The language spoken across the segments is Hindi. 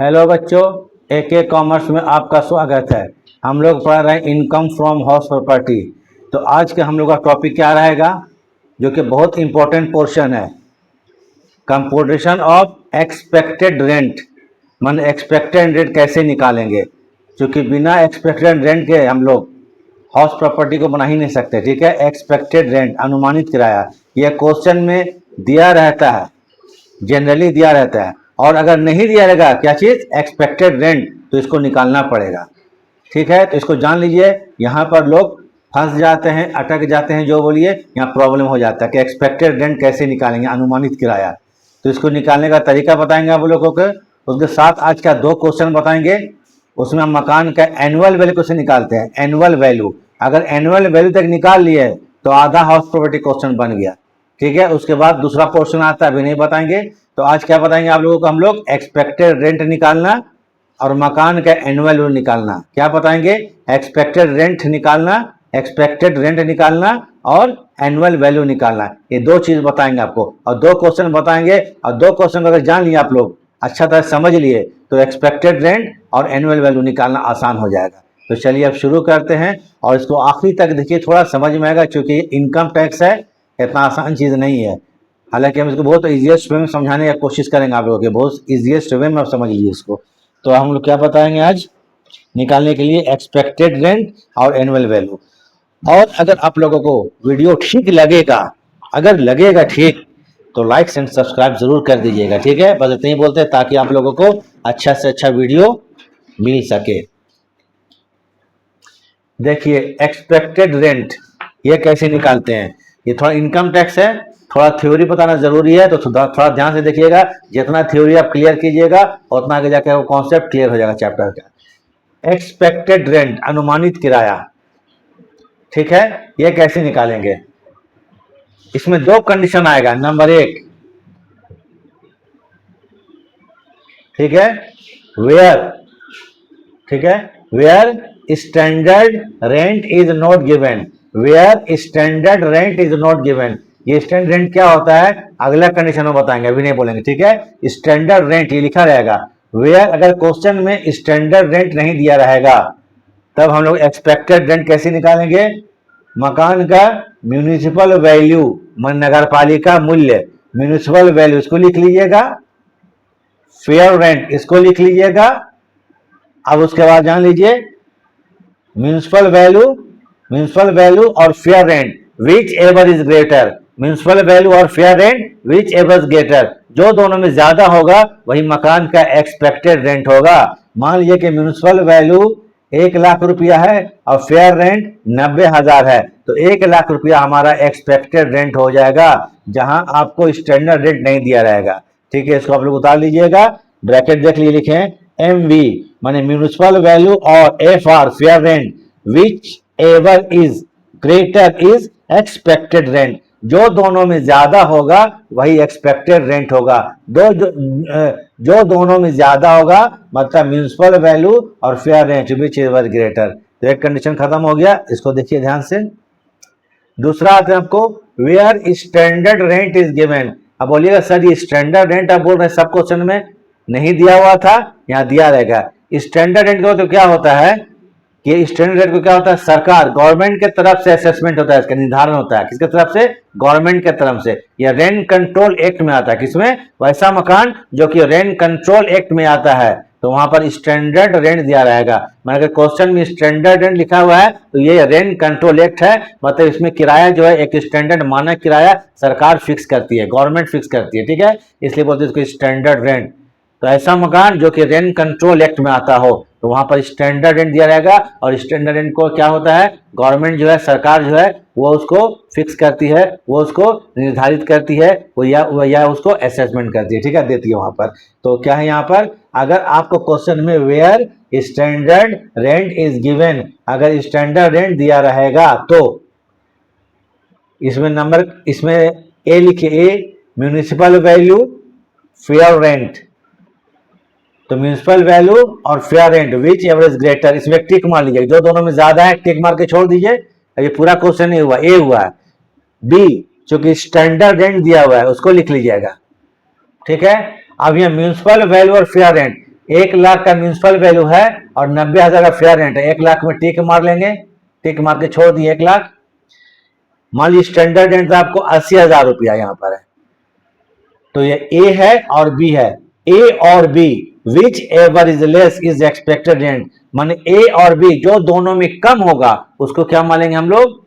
हेलो बच्चों, AK कॉमर्स में आपका स्वागत है। हम लोग पढ़ रहे हैं इनकम फ्रॉम हाउस प्रॉपर्टी। तो आज के हम लोग का टॉपिक क्या रहेगा, जो कि बहुत इंपॉर्टेंट पोर्शन है, कंप्यूटेशन ऑफ एक्सपेक्टेड रेंट। मान एक्सपेक्टेड रेंट कैसे निकालेंगे, क्योंकि बिना एक्सपेक्टेड रेंट के हम लोग हाउस प्रॉपर्टी को बना ही नहीं सकते। ठीक है, एक्सपेक्टेड रेंट, अनुमानित किराया, यह क्वेश्चन में दिया रहता है, जनरली दिया रहता है। और अगर नहीं दिया रहेगा क्या चीज़, एक्सपेक्टेड रेंट, तो इसको निकालना पड़ेगा। ठीक है, तो इसको जान लीजिए। यहाँ पर लोग फंस जाते हैं, अटक जाते हैं, जो बोलिए यहाँ प्रॉब्लम हो जाता है कि एक्सपेक्टेड रेंट कैसे निकालेंगे, अनुमानित किराया। तो इसको निकालने का तरीका बताएंगे आप लोगों को। उसके साथ आज का 2 क्वेश्चन बताएंगे। उसमें हम मकान का एनुअल वैल्यू कैसे निकालते हैं, एनुअल वैल्यू। अगर एनुअल वैल्यू तक निकाल लिए तो आधा हाउस प्रॉपर्टी क्वेश्चन बन गया। ठीक है, उसके बाद दूसरा पोर्शन आता है, अभी नहीं बताएंगे। तो आज क्या बताएंगे आप लोगों को, हम लोग एक्सपेक्टेड रेंट निकालना और मकान का एनुअल वैल्यू निकालना। क्या बताएंगे, एक्सपेक्टेड रेंट निकालना, एक्सपेक्टेड रेंट निकालना और एनुअल वैल्यू निकालना। ये 2 चीज बताएंगे आपको, और 2 क्वेश्चन बताएंगे। और 2 क्वेश्चन अगर जान लिए आप लोग, अच्छा तरह समझ लिए, तो एक्सपेक्टेड रेंट और एनुअल वैल्यू निकालना आसान हो जाएगा। तो चलिए अब शुरू करते हैं, और इसको आखिरी तक देखिए, थोड़ा समझ में आएगा, क्योंकि इनकम टैक्स है, इतना आसान चीज़ नहीं है। हालांकि हम इसको बहुत ईजीएस्ट वे में समझाने की कोशिश करेंगे आप लोगों के, बहुत ईजीएस्ट वे में आप समझ लीजिए इसको। तो हम लोग क्या बताएंगे आज निकालने के लिए, एक्सपेक्टेड रेंट और एनुअल वैल्यू। और अगर आप लोगों को वीडियो ठीक लगेगा, अगर लगेगा ठीक, तो लाइक एंड सब्सक्राइब जरूर कर दीजिएगा। ठीक है, बस इतना ही बोलते हैं, ताकि आप लोगों को अच्छा से अच्छा वीडियो मिल सके। देखिए एक्सपेक्टेड रेंट ये कैसे निकालते हैं। ये थोड़ा इनकम टैक्स है, थोड़ा थ्योरी बताना जरूरी है, तो थोड़ा ध्यान से देखिएगा। जितना थ्योरी आप क्लियर कीजिएगा, उतना आगे जाके वो कॉन्सेप्ट क्लियर हो जाएगा चैप्टर का। एक्सपेक्टेड रेंट, अनुमानित किराया। ठीक है, ये कैसे निकालेंगे, इसमें 2 कंडीशन आएगा। नंबर 1, ठीक है, वेयर, ठीक है, where standard rent is not given, where standard rent is not given. ये स्टैंडर्ड रेंट क्या होता है, अगला कंडीशन में बताएंगे, अभी नहीं बोलेंगे। ठीक है, स्टैंडर्ड रेंट ये लिखा रहेगा। वेयर, अगर क्वेश्चन में स्टैंडर्ड रेंट नहीं दिया रहेगा, तब हम लोग एक्सपेक्टेड रेंट कैसे निकालेंगे, मकान का म्यूनिसिपल वैल्यू, नगर पालिका मूल्य, म्यूनिसिपल वैल्यू इसको लिख लीजिएगा, फेयर रेंट इसको लिख लीजिएगा। अब उसके बाद जान लीजिए म्यूनिसिपल वैल्यू और fair rent, whichever is greater, municipal value और fair rent whichever is greater, जो दोनों में ज्यादा होगा वही मकान का एक्सपेक्टेड रेंट होगा। मान लीजिए कि म्यूनिसिपल वैल्यू 1 लाख रुपया है और फेयर रेंट 90,000 है, तो 1 लाख रुपया हमारा एक्सपेक्टेड रेंट हो जाएगा, जहां आपको स्टैंडर्ड रेंट नहीं दिया रहेगा। ठीक है, इसको आप लोग उतार लीजिएगा, ब्रैकेट देख लीजिए, लिखें MV माने म्यूनिसिपल वैल्यू और FR fair rent, whichever is greater is expected rent, जो दोनों में ज्यादा होगा वही एक्सपेक्टेड रेंट होगा। जो दोनों में ज्यादा होगा मतलब म्यूनिसिपल वैल्यू और fair rent, which ever greater. तो एक कंडीशन खत्म हो गया, इसको देखिए ध्यान से। दूसरा आता है आपको, where standard rent is given. अब बोलिएगा सर ये स्टैंडर्ड रेंट आप बोल रहे हैं, सब क्वेश्चन में नहीं दिया हुआ था, यहाँ दिया रहेगा। स्टैंडर्ड रेंट का तो क्या होता है कि स्टैंडर्ड रेट को क्या होता है, सरकार गवर्नमेंट के तरफ से असेसमेंट होता है, इसका निर्धारण होता है। किसके तरफ से, गवर्नमेंट के तरफ से। यह रेंट कंट्रोल एक्ट में आता है, किसमें, वैसा मकान जो कि रेंट कंट्रोल एक्ट में आता है, तो वहां पर स्टैंडर्ड रेंट दिया रहेगा। मतलब क्वेश्चन में स्टैंडर्ड रेंट लिखा हुआ है तो ये रेंट कंट्रोल एक्ट है, मतलब इसमें किराया जो है एक स्टैंडर्ड मानक किराया सरकार फिक्स करती है, गवर्नमेंट फिक्स करती है। ठीक है, इसलिए बोलते हैं इसको स्टैंडर्ड रेंट। तो ऐसा मकान जो कि रेंट कंट्रोल एक्ट में आता हो, तो वहां पर स्टैंडर्ड रेंट दिया रहेगा। और स्टैंडर्ड रेंट को क्या होता है, गवर्नमेंट जो है, सरकार जो है, वो उसको फिक्स करती है, वो उसको निर्धारित करती है, वो या उसको असेसमेंट करती है। ठीक है, देती है वहां पर। तो क्या है यहाँ पर, अगर आपको क्वेश्चन में where standard rent is given, अगर स्टैंडर्ड रेंट दिया रहेगा तो इसमें ए लिखिए, A municipal value fair rent, तो म्यूनिसिपल वैल्यू और fair rent which average greater, इसमें टिक मार लीजिए, जो दोनों में ज्यादा है टिक मार के छोड़ दीजिए। ये पूरा क्वेश्चन नहीं हुआ, ए हुआ है। बी चूंकि स्टैंडर्ड रेंट दिया हुआ है उसको लिख लीजिएगा। ठीक है, अब ये म्यूनिसिपल वैल्यू और फेयर रेंट, 1 लाख का म्यूनसिपल वैल्यू है और 90,000 का फेयर रेंट है। 1 लाख में टिक मार लेंगे, टिक मार के छोड़ दिए 1 लाख। मान लीजिए स्टैंडर्ड रेंट आपको 80,000 रुपया यहाँ पर है, तो ये ए है और बी है। ए और B whichever is less is expected rent, माने ए और बी जो दोनों में कम होगा उसको क्या मानेंगे हम लोग,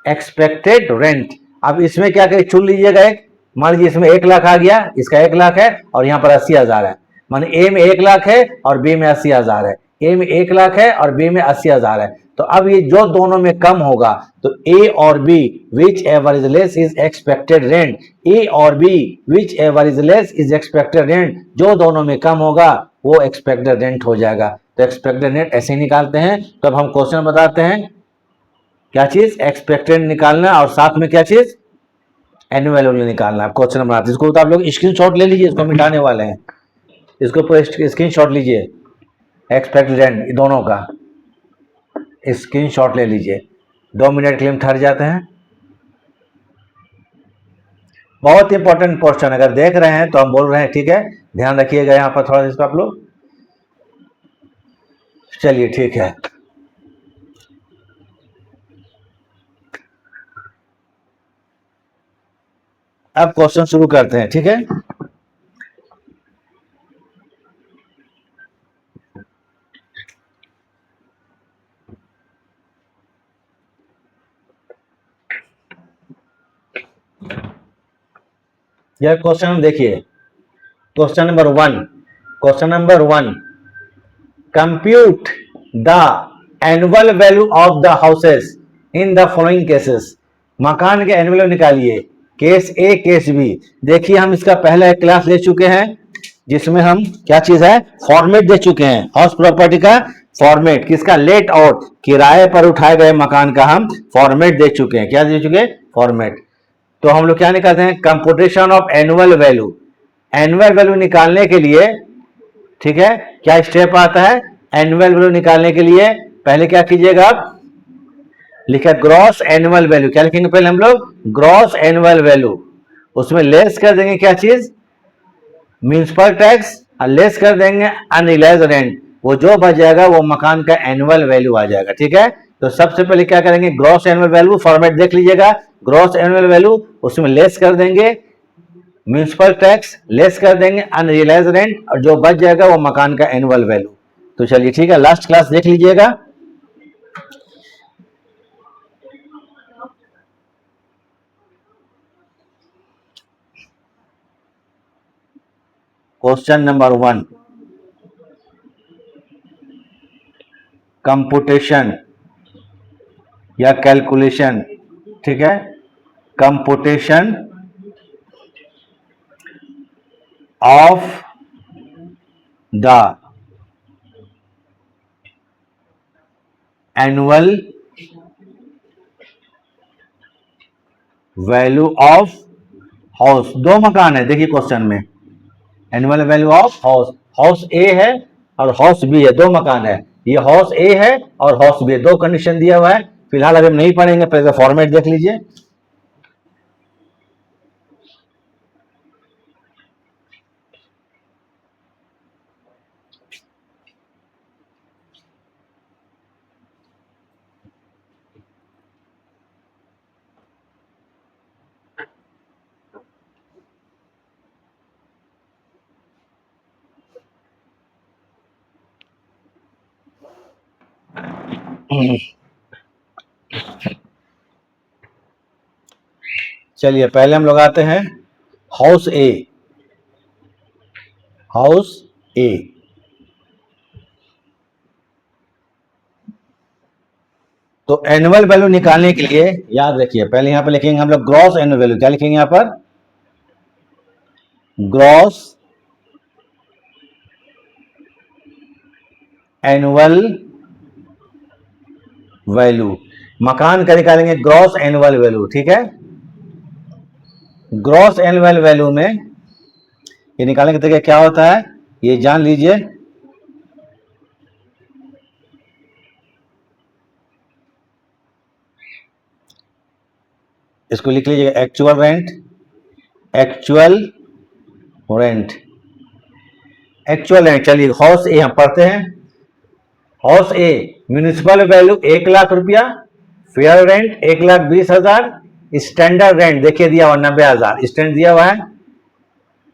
एक्सपेक्टेड रेंट। अब इसमें क्या करें, चुन लीजिएगा एक, मान लीजिए इसमें 1 लाख आ गया, इसका 1 लाख है और यहाँ पर 80,000 है, माने ए में 1 लाख है और बी में 80,000 है। ए में 1 लाख है और बी में 80,000 है। तो अब ये जो दोनों में कम होगा तो ए और B whichever is less is expected rent, A और B whichever is less is expected rent, जो दोनों में कम होगा वो एक्सपेक्टेड रेंट हो जाएगा। तो एक्सपेक्टेड रेंट ऐसे निकालते हैं। तो अब हम क्वेश्चन बताते हैं, क्या चीज, एक्सपेक्टेड निकालना और साथ में क्या चीज, एनुअल वैल्यू निकालना है। क्वेश्चन बनाते हैं इसको, तो आप लोग स्क्रीनशॉट ले लीजिए, इसको मिटाने वाले हैं, इसको स्क्रीनशॉट लीजिए, एक्सपेक्टेड रेंट दोनों का स्क्रीनशॉट ले लीजिए। 2 मिनट के लिए हम ठहर जाते हैं। बहुत इंपॉर्टेंट क्वेश्चन, अगर देख रहे हैं तो हम बोल रहे हैं, ठीक है, ध्यान रखिएगा यहाँ पर थोड़ा इसको आप लोग। चलिए ठीक है, अब क्वेश्चन शुरू करते हैं, ठीक है। यह क्वेश्चन देखिए, question number 1, question number 1, compute the annual value of the houses in the following cases. मकान के एनुअल वैल्यू निकालिए, केस ए केस बी। देखिए हम इसका पहला एक क्लास ले चुके हैं जिसमें हम क्या चीज है, फॉर्मेट दे चुके हैं, हाउस प्रॉपर्टी का फॉर्मेट, किसका, लेट आउट, किराए पर उठाए गए मकान का हम फॉर्मेट दे चुके हैं। क्या दे चुके हैं, फॉर्मेट। तो हम लोग क्या निकालते हैं, computation of annual value. Annual value निकालने के लिए, ठीक है, क्या स्टेप आता है, एनुअल वैल्यू निकालने के लिए पहले क्या कीजिएगा आप, लिखा ग्रॉस एनुअल वैल्यू। क्या लिखेंगे पहले हम लोग, ग्रॉस एनुअल वैल्यू, उसमें लेस कर देंगे क्या चीज, म्यूनिसिपल टैक्स, और लेस कर देंगे अनरिलाइज रेंट, वो जो बच जाएगा वो मकान का एनुअल वैल्यू आ जाएगा। ठीक है, तो सबसे पहले क्या करेंगे, ग्रॉस एनुअल वैल्यू, फॉर्मेट देख लीजिएगा, ग्रॉस एनुअल वैल्यू, उसमें लेस कर देंगे म्यूनिसिपल टैक्स, लेस कर देंगे अनरियलाइज रेंट, और जो बच जाएगा वो मकान का एनुअल वैल्यू। तो चलिए ठीक है, लास्ट क्लास देख लीजिएगा। क्वेश्चन नंबर 1, कंप्यूटेशन या कैलकुलेशन, ठीक है, computation of the annual value of house. दो मकान है, देखिए क्वेश्चन में, annual value of house, house A है और हाउस बी है, दो मकान है, ये हाउस ए है और हाउस बी है, दो कंडीशन दिया हुआ है। फिलहाल अभी हम नहीं पढ़ेंगे, पहले फॉर्मेट देख लीजिए। चलिए पहले हम लोग आते हैं हाउस ए, हाउस ए, तो एनुअल वैल्यू निकालने के लिए याद रखिए, पहले यहां पर लिखेंगे हम लोग ग्रॉस एनुअल वैल्यू। क्या लिखेंगे यहां पर, ग्रॉस एनुअल वैल्यू, मकान का निकालेंगे ग्रॉस एनुअल वैल्यू। ठीक है, ग्रॉस एनुअल वैल्यू में ये निकालने के तरीका क्या होता है ये जान लीजिए। इसको लिख लीजिएगा, actual rent, actual rent actual rent, चलिए हाउस ए हम पढ़ते हैं। हाउस ए म्यूनिसिपल वैल्यू 1,00,000 रुपया, फेयर रेंट 1,20,000, स्टैंडर्ड रेंट देखिए दिया हुआ 90,000, स्टैंडर्ड दिया हुआ है।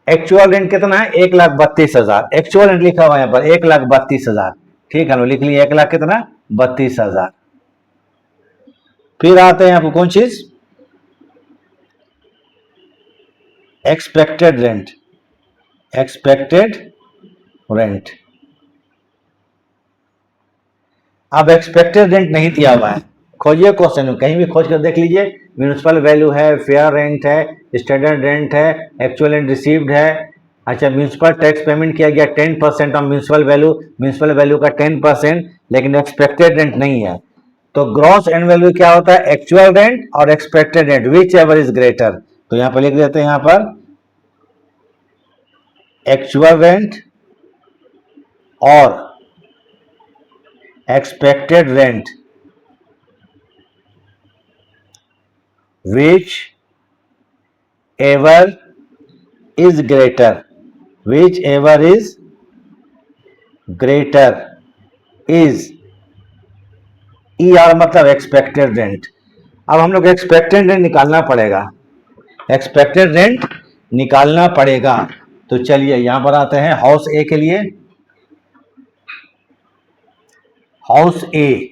एक्चुअल रेंट कितना है 1,32,000, एक्चुअल रेंट लिखा हुआ है यहाँ पर 1,32,000, ठीक है ना, लिख लिए 1,00,000 कितना 32,000। फिर आते हैं आपको कौन चीज, एक्सपेक्टेड रेंट, एक्सपेक्टेड रेंट। अब एक्सपेक्टेड रेंट नहीं दिया हुआ है, खोजिए क्वेश्चन में, कहीं भी खोज कर देख लीजिए। म्यूनिसिपल वैल्यू है, फेयर रेंट है, स्टैंडर्ड रेंट है, एक्चुअल रेंट रिसीव्ड है। अच्छा, म्यूनिसिपल टैक्स पेमेंट किया गया 10% of municipal value, municipal value का 10%, लेकिन एक्सपेक्टेड रेंट नहीं है। तो ग्रॉस एनुअल वैल्यू क्या होता है, एक्चुअल रेंट और expected rent, whichever is greater. तो यहां पर लिख देते हैं, यहां पर एक्चुअल रेंट और expected rent which ever is greater, which ever is greater is ER मतलब एक्सपेक्टेड रेंट। अब हम लोग एक्सपेक्टेड रेंट निकालना पड़ेगा, एक्सपेक्टेड रेंट निकालना पड़ेगा। तो चलिए यहां पर आते हैं हाउस ए के लिए। हाउस ए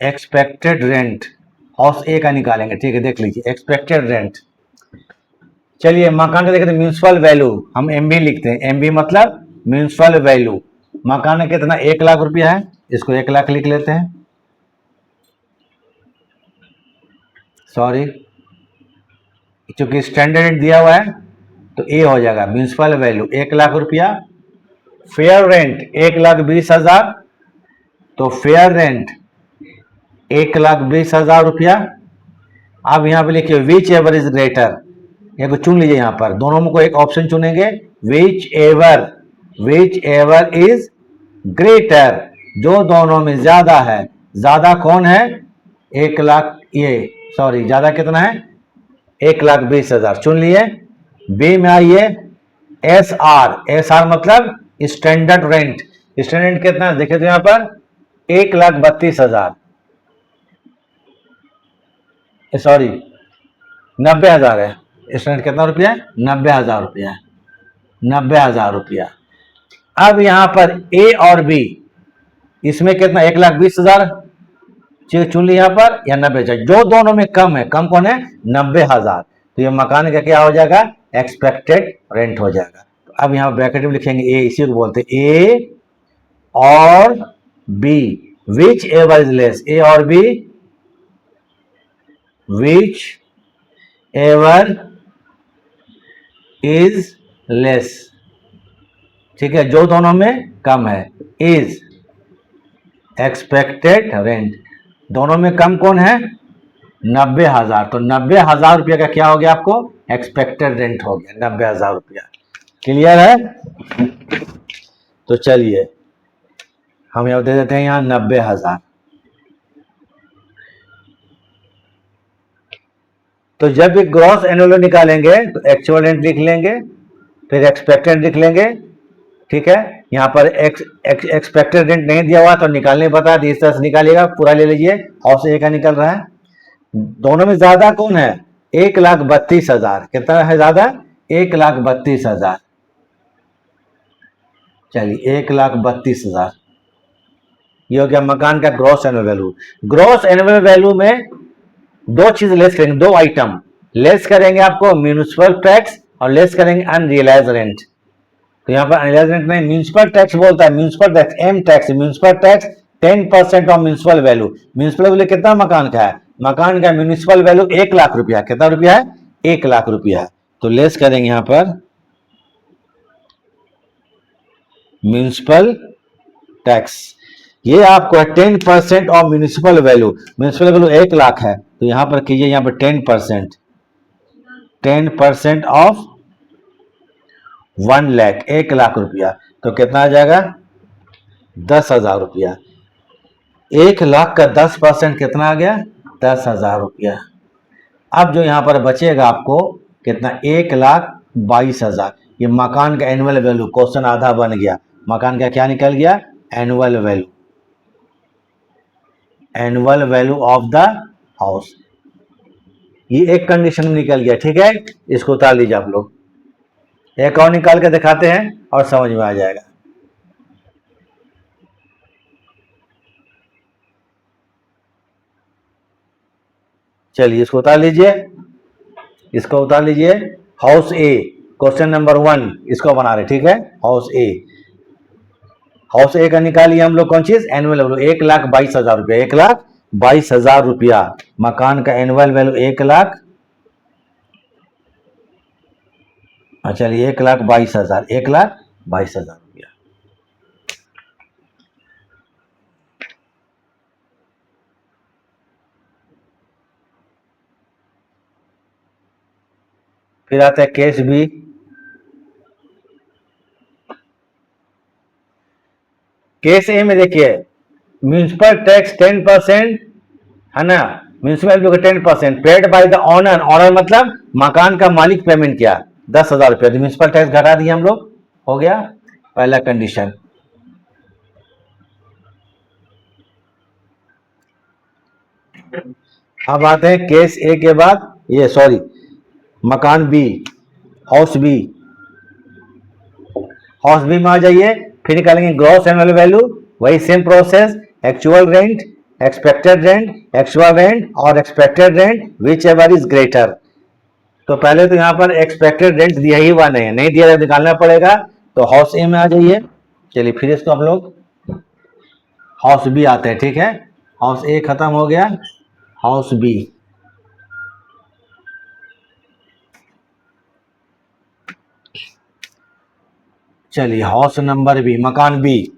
एक्सपेक्टेड रेंट, हाउस ए का निकालेंगे, ठीक है, देख लीजिए एक्सपेक्टेड रेंट। चलिए मकान का देखते हैं, म्यूनिसिपल वैल्यू हम एमबी लिखते हैं, एमबी मतलब म्यूनिसिपल वैल्यू। मकान में कितना 1,00,000 रुपया है, इसको 1,00,000 लिख लेते हैं, सॉरी क्योंकि स्टैंडर्ड रेंट दिया हुआ है तो ए हो जाएगा। म्यूनिसिपल वैल्यू 1,00,000 रुपया, फेयर रेंट 1,20,000, तो फेयर रेंट 1,20,000 रुपया। अब यहाँ पे लिखिए विच एवर इज ग्रेटर, ये को चुन लीजिए, यहाँ पर दोनों में को एक ऑप्शन चुनेंगे, विच एवर इज ग्रेटर, जो दोनों में ज्यादा है। ज्यादा कौन है, 1,00,000, ये सॉरी ज्यादा कितना है 1,20,000, चुन लिए। बी में आइए एस आर मतलब स्टैंडर्ड रेंट, स्टैंडर्ड रेंट कितना है देखिए, तो यहाँ पर 1,32,000, सॉरी 90,000 है, स्टैंडर्ड कितना रुपया है 90,000 रुपया, 90,000 रुपया। अब यहां पर ए और बी, इसमें कितना 1,20,000 चुन लिया यहां पर, या 90,000, जो दोनों में कम है, कम कौन है 90,000, तो ये मकान का क्या हो जाएगा एक्सपेक्टेड रेंट हो जाएगा। तो अब यहां ब्रैकेट में लिखेंगे ए, इसी को बोलते हैं ए और B, whichever is less, A और B whichever is less, ठीक है, जो दोनों में कम है, इज एक्सपेक्टेड रेंट, दोनों में कम कौन है 90,000, तो 90,000 रुपया का क्या हो गया आपको एक्सपेक्टेड रेंट हो गया 90,000 रुपया। क्लियर है, तो चलिए हम यहां दे देते हैं यहां 90,000। तो जब भी ग्रॉस एनुअल निकालेंगे तो एक्चुअल रेंट लिख लेंगे, फिर एक्सपेक्टेड लिख लेंगे, ठीक है। यहाँ पर एक्सपेक्टेड रेंट नहीं दिया हुआ तो निकालने बता दी, इस तरह से निकालिएगा, पूरा ले लीजिए, हाउस ए का निकल रहा है। दोनों में ज्यादा कौन है 1,32,000, कितना है ज्यादा 1,32,000, चलिए 1,32,000, ये हो गया मकान का gross annual value. Gross annual value में दो चीज लेस करेंगे, दो आइटम लेस करेंगे, आपको म्यूनिसिपल टैक्स और लेस करेंगे अनरियलाइज रेंट। तो यहाँ पर अनरियलाइज रेंट में म्यूनिसिपल टैक्स बोलता है, municipal tax M tax, municipal tax 10% of municipal value. Municipal value कितना मकान का है, मकान का म्यूनिसिपल वैल्यू 1,00,000 रुपया, कितना रुपया है 1,00,000 रुपया, तो लेस करेंगे यहाँ पर म्यूनिसिपल टैक्स, ये आपको है 10% of municipal value, municipal value 1,00,000 है, तो यहां पर कीजिए यहां पर 10% ऑफ 1,00,000, 1,00,000 रुपया, तो कितना आ जाएगा 10,000 रुपया। 1 लाख का 10% कितना आ गया? 10,000 रुपया। अब जो यहाँ पर बचेगा आपको कितना? 1,22,000। ये मकान का एनुअल वैल्यू, क्वेश्चन आधा बन गया। मकान का क्या निकल गया? Annual value, annual value of the house. ये एक कंडीशन में निकल गया, ठीक है। इसको उतार लीजिए आप लोग। एक और निकाल के दिखाते हैं और समझ में आ जाएगा। चलिए इसको उतार लीजिए, इसको उतार लीजिए। हाउस ए, क्वेश्चन नंबर 1 इसको बना रहे, ठीक है। हाउस ए, हाउस ए का निकालिए हम लोग कौन चीज? एनुअल वैल्यू 1,22,000 रुपया। 1,22,000 रुपया मकान का एनुअल वैल्यू 1 लाख। चलिए 1,22,000, 1,22,000 रुपया। फिर आता है केस बी। केस ए में देखिए, म्यूनिसिपल टैक्स 10%, है ना। म्यूनिसिपल का 10% paid by the owner. Owner मतलब मकान का मालिक पेमेंट किया 10,000 रुपया, तो म्यूनिसिपल टैक्स घटा दिया हम लोग, हो गया पहला कंडीशन। अब आते हैं केस ए के बाद, ये सॉरी, मकान B, house B. House B में आ जाइए, फिर निकालेंगे ग्रॉस एनुअल वैल्यू, वही same process. Actual rent, expected rent, actual rent और expected rent whichever is greater. तो पहले तो यहाँ पर एक्सपेक्टेड रेंट दिया ही हुआ नहीं है, नहीं दिया, निकालना पड़ेगा। तो हाउस ए में आ जाइए। चलिए फिर इसको हम लोग हाउस बी आते हैं, ठीक है। हाउस ए खत्म हो गया, हाउस बी। चलिए हाउस नंबर बी, मकान बी।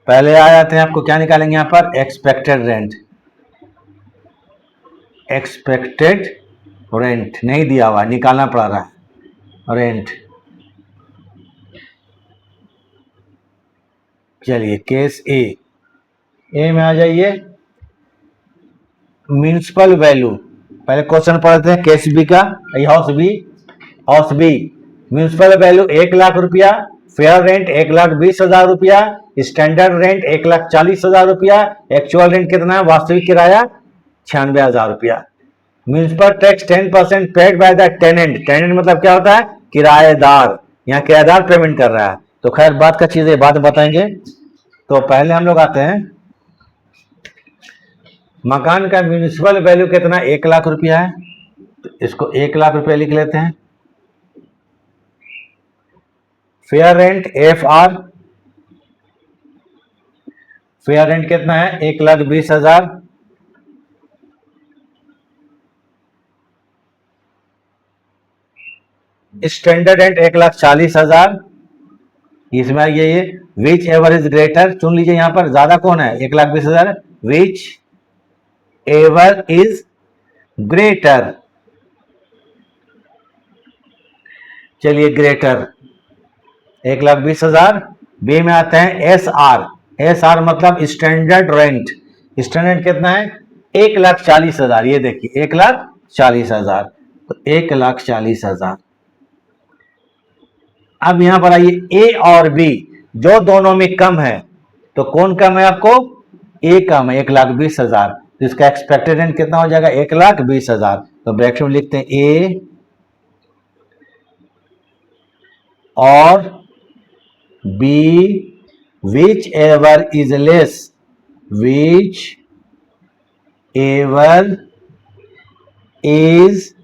पहले आ जाते हैं, आपको क्या निकालेंगे यहाँ पर? Expected rent. एक्सपेक्टेड रेंट नहीं दिया हुआ, निकालना पड़ रहा है रेंट। चलिए केस ए, ए में आ जाइए, म्यूनिसिपल वैल्यू। पहले क्वेश्चन पढ़ते हैं केस बी का। House B, house B municipal value 1 lakh रुपया, फेयर रेंट 1,20,000 रुपया, स्टैंडर्ड रेंट 1,40,000 रुपया, एक्चुअल रेंट कितना है? वास्तविक किराया 96,000 रुपया। Municipal tax 10% paid by the tenant. Tenant मतलब क्या होता है? किराएदार। यहाँ किराएदार पेमेंट कर रहा है। तो खैर बात का चीज है, बाद में बताएंगे। तो पहले हम लोग आते हैं, मकान का म्यूनिसिपल वैल्यू कितना? 1 लाख रुपया है, तो इसको 1 लाख रुपया लिख लेते हैं। Fair rent F R, fair rent कितना है? 1,20,000। Standard rent 1,40,000। इसमें ये विच एवर इज ग्रेटर, चुन लीजिए। यहाँ पर ज्यादा कौन है? 1,20,000। विच एवर इज ग्रेटर, चलिए ग्रेटर 1,20,000। बी में आते हैं एस आर। एस आर मतलब स्टैंडर्ड रेंट। स्टैंडर्ड कितना है? 1,40,000। ये देखिए 1,40,000, तो 1,40,000। अब यहां पर आइए ए और बी, जो दोनों में कम है, तो कौन कम है आपको? ए कम है, 1,20,000। तो इसका एक्सपेक्टेड रेंट कितना हो जाएगा? 1,20,000। तो ब्रैकेट में लिखते हैं ए और B, whichever is less, whichever is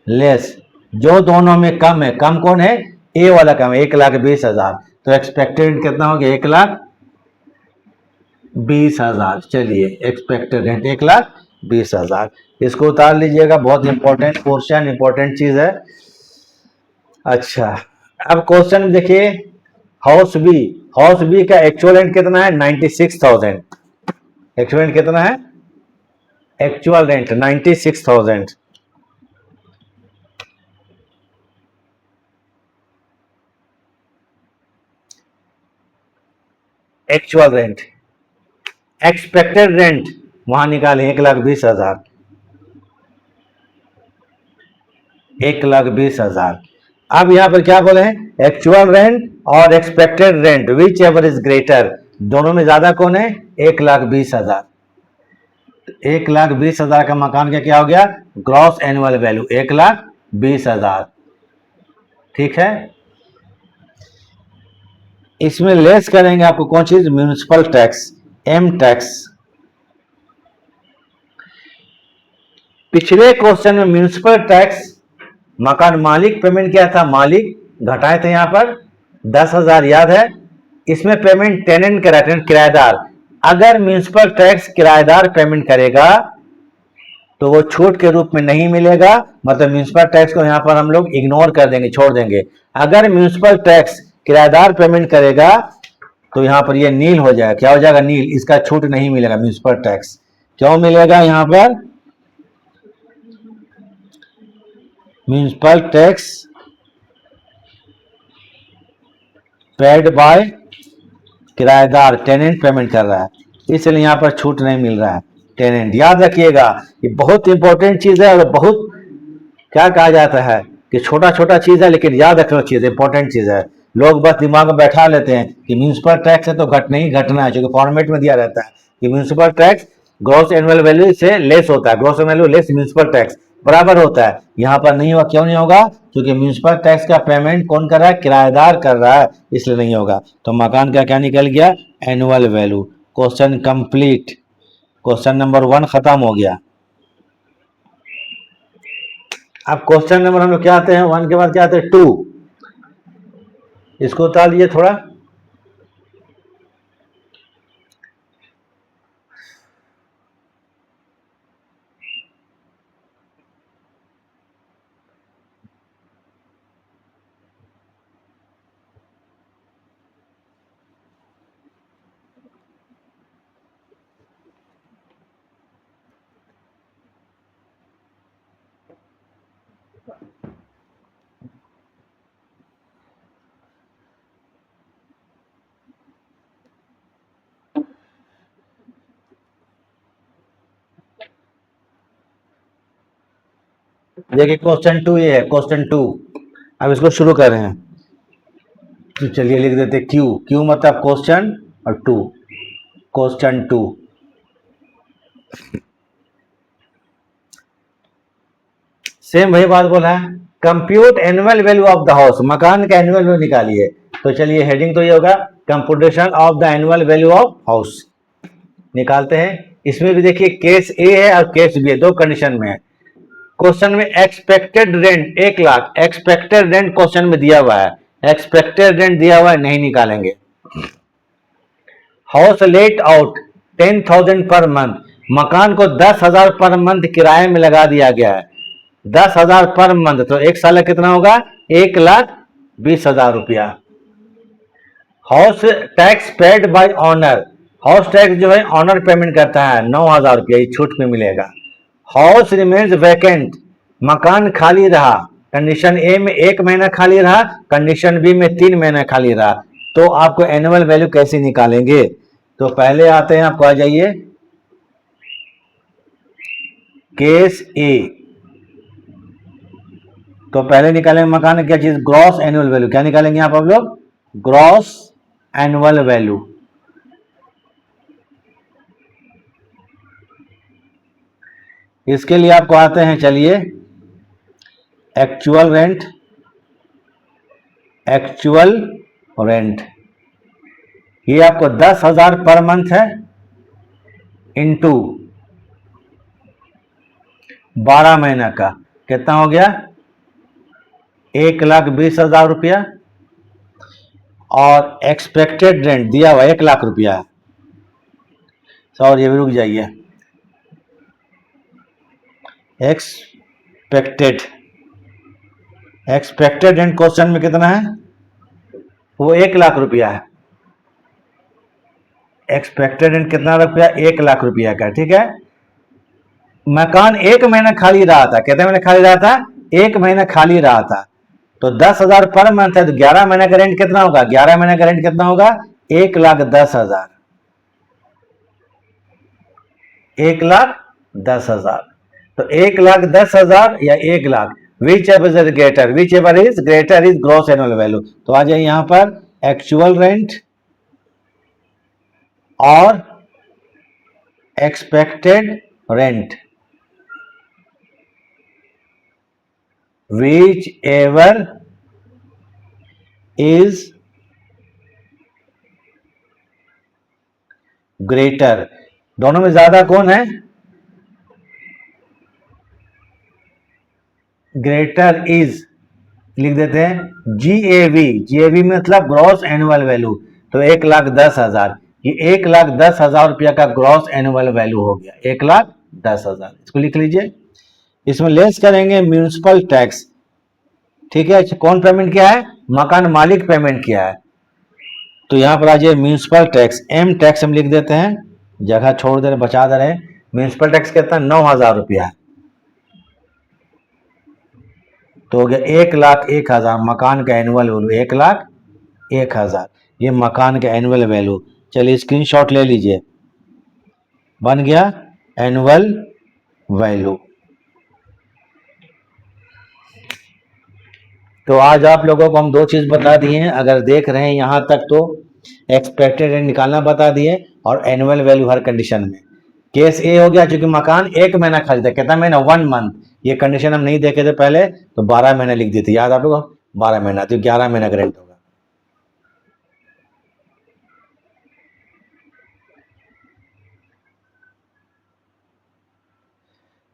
less, जो दोनों में कम है। कम कौन है? ए वाला कम है, 1,20,000। तो एक्सपेक्टेड कितना हो गया? 1,20,000। चलिए एक्सपेक्टेड रेंट 1,20,000। इसको उतार लीजिएगा, बहुत इंपॉर्टेंट पोर्शन, इंपॉर्टेंट चीज है। अच्छा, अब क्वेश्चन देखिए, हाउस बी। हाउस बी का एक्चुअल रेंट कितना है? 96,000। एक्चुअल रेंट कितना है? Actual rent 96,000। Actual rent, expected rent वहां निकालें 1,20,000, 1,20,000। अब यहां पर क्या बोले हैं, एक्चुअल रेंट और expected rent whichever is greater, दोनों में ज्यादा कौन है, 1,20,000। 1,20,000 का मकान का क्या हो गया, ग्रॉस एनुअल वैल्यू 1,20,000। ठीक है, इसमें लेस करेंगे आपको कौन चीज, म्यूनिसिपल टैक्स, एम टैक्स। पिछले क्वेश्चन में म्यूनिसिपल टैक्स मकान मालिक पेमेंट किया था, मालिक घटाए थे यहां पर 10,000, याद है। इसमें पेमेंट टेनेंट करा, टेनेंट किराएदार। अगर म्यूनिसिपल टैक्स किराएदार पेमेंट करेगा तो वो छूट के रूप में नहीं मिलेगा, मतलब म्यूनिसिपल टैक्स को यहां पर हम लोग इग्नोर कर देंगे, छोड़ देंगे। अगर म्यूनिसिपल टैक्स किराएदार पेमेंट करेगा तो यहां पर ये नील हो जाएगा, क्या हो जाएगा, नील, इसका छूट नहीं मिलेगा म्यूनिसिपल टैक्स। क्यों मिलेगा, यहां पर म्यूनिसिपल टैक्स पेड बाय किराएदार, टेनेंट पेमेंट कर रहा है, इसलिए यहां पर छूट नहीं मिल रहा है, टेनेंट। याद रखिएगा, ये बहुत इंपॉर्टेंट चीज है और बहुत क्या कहा जाता है कि छोटा छोटा चीज है, लेकिन याद रखना चीज इंपॉर्टेंट चीज है। लोग बस दिमाग में बैठा लेते हैं कि म्यूनिसिपल टैक्स है तो घटना ही घटना है, क्योंकि फॉर्मेट में दिया रहता है कि municipal tax gross annual value से लेस होता है, gross annual value less municipal tax बराबर होता है। यहां पर नहीं होगा, क्यों नहीं होगा, क्योंकि म्यूनिसिपल टैक्स का पेमेंट कौन कर रहा है, किराएदार कर रहा है, इसलिए नहीं होगा। तो मकान का क्या निकल गया, annual value. Question complete, question number 1 खत्म हो गया। अब क्वेश्चन नंबर हम लोग क्या आते हैं, 1 के बाद क्या आते हैं, 2। इसको उतार लीजिए थोड़ा। देखिए क्वेश्चन 2 ये है, क्वेश्चन 2। अब इसको शुरू कर रहे हैं, तो चलिए लिख देते क्यू, क्यू मतलब क्वेश्चन और 2, क्वेश्चन 2। सेम वही बात बोला है, compute annual value of the house, मकान का एनुअल वैल्यू निकालिए। तो चलिए हेडिंग तो ये होगा, computation of the annual value of house, निकालते हैं। इसमें भी देखिए केस ए है और केस बी है, दो कंडीशन में है। क्वेश्चन में expected rent 1,00,000, expected rent question में दिया हुआ है, एक्सपेक्टेड रेंट दिया हुआ है, नहीं निकालेंगे। House let out 10,000 per month, मकान को 10,000 पर मंथ किराए में लगा दिया गया है, 10,000 पर मंथ, तो एक साल का कितना होगा, 1,20,000 रुपया। House tax paid by honour, house tax जो है ऑनर पेमेंट करता है 9,000 रुपया, ये छूट में मिलेगा। हाउस रिमेन्स वैकेंट, मकान खाली रहा, कंडीशन ए में 1 महीना खाली रहा, कंडीशन बी में 3 महीना खाली रहा। तो आपको एनुअल वैल्यू कैसे निकालेंगे, तो पहले आते हैं, आपको आ जाइए केस ए। तो पहले निकालेंगे मकान क्या चीज, ग्रॉस एनुअल वैल्यू। क्या निकालेंगे आप लोग, ग्रॉस एनुअल वैल्यू। इसके लिए आपको आते हैं, चलिए एक्चुअल रेंट, एक्चुअल रेंट ये आपको 10,000 पर मंथ है, इंटू 12 महीना का कितना हो गया, 1,20,000 रुपया। और एक्सपेक्टेड रेंट दिया हुआ 1,00,000 रुपया, और ये भी रुक जाइए, एक्सपेक्टेड, एक्सपेक्टेड रेंट क्वेश्चन में कितना है, वो 1,00,000 रुपया है। एक्सपेक्टेड रेंट कितना रुपया, 1,00,000 रुपया का, ठीक है। मकान 1 महीना खाली रहा था, कितने महीने खाली रहा था, 1 महीना खाली रहा था। तो 10,000 पर मंथ है, तो 11 महीने का रेंट कितना होगा, 11 महीने का रेंट कितना होगा, 1,10,000, 1,10,000। तो 1,10,000 या 1,00,000, which ever is greater, which ever is greater is gross annual value. तो आ जाए यहां पर एक्चुअल रेंट और expected rent, whichever is greater, दोनों में ज्यादा कौन है? ग्रेटर इज लिख देते हैं GAV, GAV मतलब ग्रॉस एनुअल वैल्यू। तो 1,10,000, ये 1,10,000 रुपया का ग्रॉस एनुअल वैल्यू हो गया, 1,10,000। इसको लिख लीजिए। इसमें लेस करेंगे म्यूनिसिपल टैक्स, ठीक है। कौन पेमेंट किया है? मकान मालिक पेमेंट किया है। तो यहां पर आ जाइए म्यूनिसिपल टैक्स, M टैक्स हम लिख देते हैं, जगह छोड़ दे रहे, बचा दे रहे। म्यूनिसिपल टैक्स कितना? 9,000 रुपया। तो हो गया 1,01,000 मकान का एनुअल वैल्यू, 1,01,000 ये मकान का एनुअल वैल्यू। चलिए स्क्रीनशॉट ले लीजिए, बन गया एनुअल वैल्यू। तो आज आप लोगों को हम दो चीज बता दिए हैं, अगर देख रहे हैं यहां तक तो एक्सपेक्टेड रेंट निकालना बता दिए और एनुअल वैल्यू हर कंडीशन में। केस ए हो गया, चूंकि मकान 1 महीना खरीदा, कितना महीना? 1 मंथ। ये कंडीशन हम नहीं देखे थे पहले, तो 12 महीना लिख दी थी, याद आप लोगों को? 12 महीना, तो 11 महीना का रेंट होगा।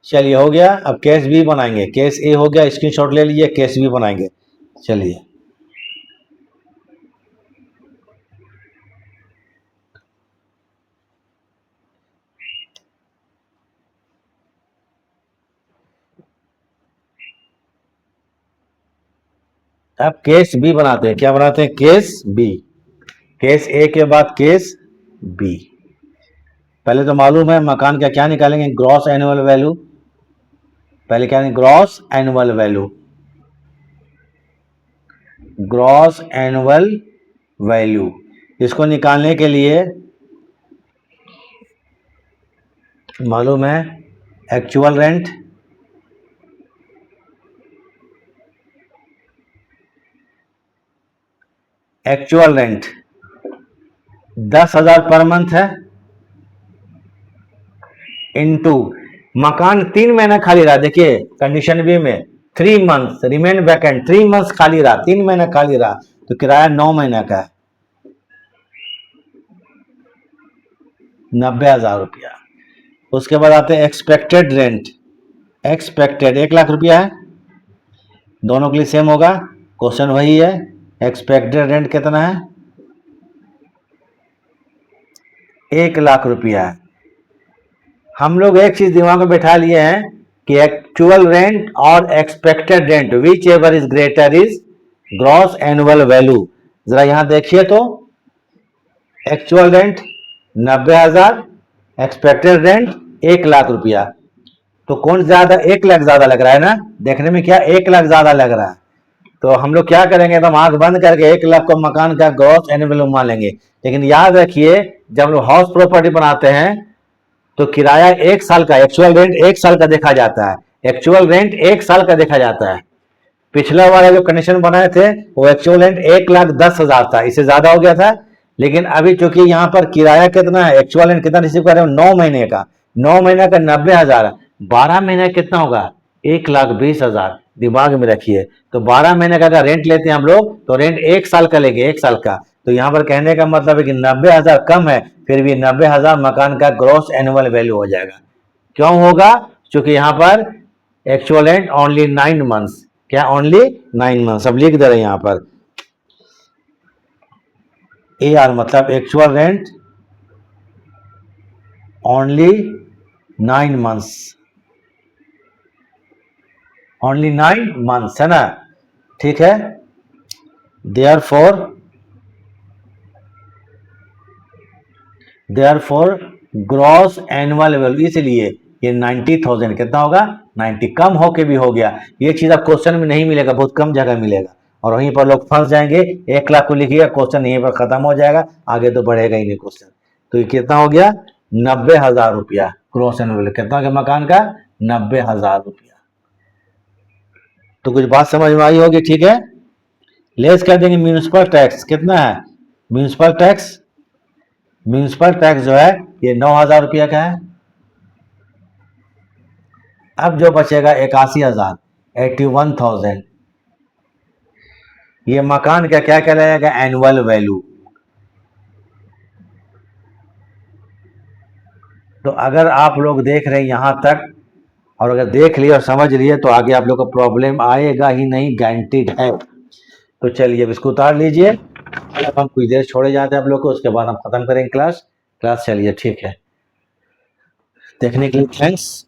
चलिए हो गया। अब केस बी बनाएंगे। केस ए हो गया, स्क्रीनशॉट ले लीजिए, केस बी बनाएंगे। चलिए अब केस बी बनाते हैं। क्या बनाते हैं? Case B. केस ए के बाद केस बी। पहले तो मालूम है मकान का क्या निकालेंगे? Gross annual value. पहले क्या है? Gross annual value, gross annual value. इसको निकालने के लिए मालूम है actual rent, actual rent 10,000 per month है, इनटू मकान 3 महीना खाली रहा। देखिए कंडीशन बी में 3 मंथ रिमेन वैकेंट, 3 मंथ खाली रहा, 3 महीना खाली रहा, तो किराया 9 महीना का है, 90,000 रुपया। उसके बाद आते हैं एक्सपेक्टेड रेंट। एक्सपेक्टेड 1,00,000 रुपया है, दोनों के लिए सेम होगा, क्वेश्चन वही है। एक्सपेक्टेड रेंट कितना है? 1,00,000 रुपया है। हम लोग एक चीज दिमाग में बैठा लिए हैं कि एक्चुअल रेंट और expected rent whichever is greater is gross annual value. जरा यहां देखिए तो एक्चुअल रेंट 90,000, एक्सपेक्टेड रेंट 1,00,000 रुपया। तो कौन ज्यादा? 1,00,000 ज्यादा लग रहा है ना? देखने में क्या 1,00,000 ज्यादा लग रहा है? तो हम लोग क्या करेंगे? एकदम आंख बंद करके 1,00,000 को मकान का ग्रॉस एनुअल मान लेंगे। लेकिन याद रखिए जब हम लोग हाउस प्रॉपर्टी बनाते हैं तो किराया 1 साल का, एक्चुअल रेंट 1 साल का देखा जाता है, एक्चुअल रेंट 1 साल का देखा जाता है। पिछला वाला जो कंडीशन बनाए थे वो एक्चुअल रेंट 1,10,000 था, इससे ज्यादा हो गया था। लेकिन अभी चूंकि यहाँ पर किराया कितना है, एक्चुअल रेंट कितना रिसीव कर रहे हो? 9 महीने का, 9 महीने का 90,000, 12 महीने कितना होगा? 1,20,000। दिमाग में रखिए। तो 12 महीने का अगर रेंट लेते हैं हम लोग तो रेंट 1 साल का लेंगे, 1 साल का। तो यहाँ पर कहने का मतलब है कि 90,000 कम है, फिर भी 90,000 मकान का ग्रॉस एनुअल वैल्यू हो जाएगा। क्यों होगा? क्योंकि यहाँ पर एक्चुअल रेंट ओनली 9 मंथ्स, क्या? Only 9 months. अब लिख दे रहे हैं यहाँ पर AR मतलब actual rent only 9 months, only 9 months है ना? ठीक है। देयरफॉर ग्रॉस एनुअल वैल्यू, इसलिए ये 90,000 कितना होगा? 90। कम होके भी हो गया, ये चीज आप क्वेश्चन में नहीं मिलेगा, बहुत कम जगह मिलेगा। और वहीं पर लोग फंस जाएंगे। 1 लाख को लिखिएगा, क्वेश्चन यहीं पर खत्म हो जाएगा, आगे तो बढ़ेगा ही नहीं क्वेश्चन। तो ये कितना हो गया? 90,000 रुपया ग्रॉस एनुअल। कितना हो गया मकान का? 90,000 रुपया। तो कुछ बात समझ में आई होगी, ठीक है। लेस कर देंगे म्यूनिसिपल टैक्स। कितना है म्यूनिसिपल टैक्स? म्यूनिसिपल टैक्स जो है ये 9,000 रुपया का है। अब जो बचेगा 81,000, 81,000, ये मकान का क्या कहलाएगा? Annual value. तो अगर आप लोग देख रहे हैं यहां तक, और अगर देख लिए और समझ लिए, तो आगे आप लोग को प्रॉब्लम आएगा ही नहीं, गारंटीड है। तो चलिए अब इसको उतार लीजिए। अब हम कुछ देर छोड़े जाते हैं आप लोग को, उसके बाद हम खत्म करेंगे क्लास। चलिए ठीक है, देखने के लिए थैंक्स।